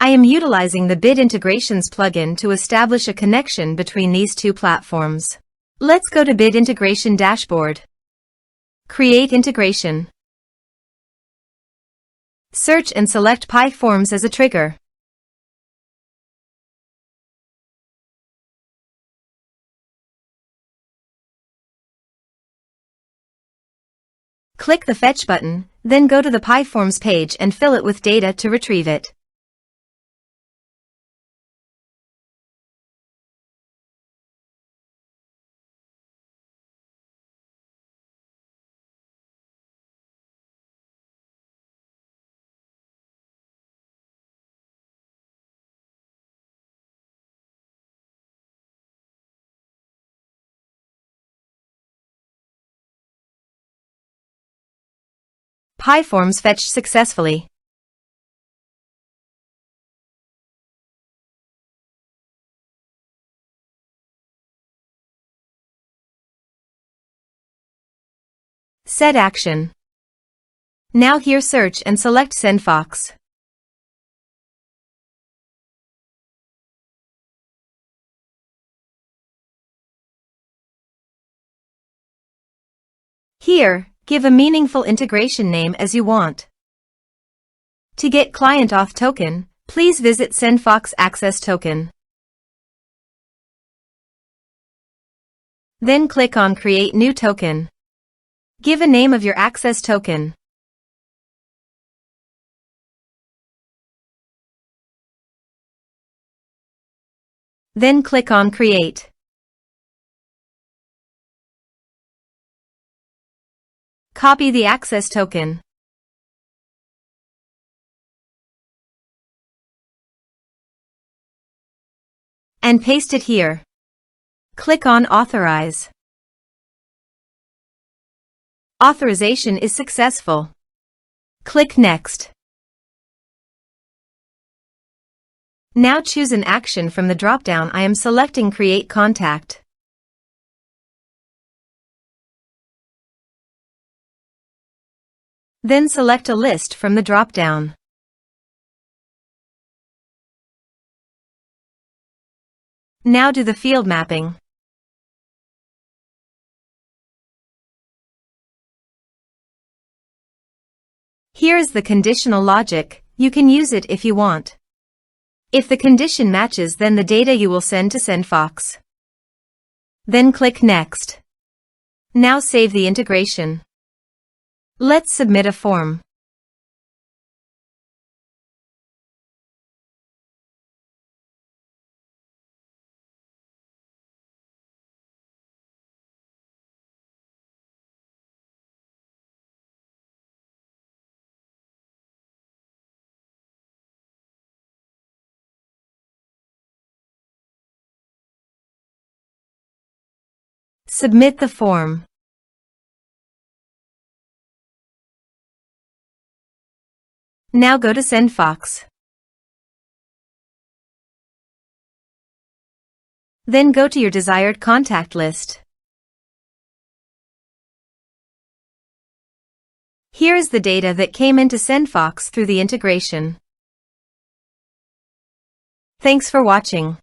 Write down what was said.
I am utilizing the Bid Integrations plugin to establish a connection between these two platforms. Let's go to Bid Integration Dashboard. Create integration. Search and select PyForms as a trigger. Click the Fetch button, then go to the PyForms page and fill it with data to retrieve it. PyForms fetched successfully. Set action. Now here search and select SendFox. Here, give a meaningful integration name as you want. To get client auth token, please visit SendFox Access Token. Then click on Create New Token. Give a name of your access token. Then click on Create. Copy the access token. And paste it here. Click on Authorize. Authorization is successful. Click Next. Now choose an action from the drop-down. I am selecting Create Contact. Then select a list from the drop-down. Now do the field mapping. Here is the conditional logic. You can use it if you want. If the condition matches, then the data you will send to SendFox. Then click Next. Now save the integration. Let's submit a form. Submit the form. Now go to SendFox. Then go to your desired contact list. Here is the data that came into SendFox through the integration. Thanks for watching.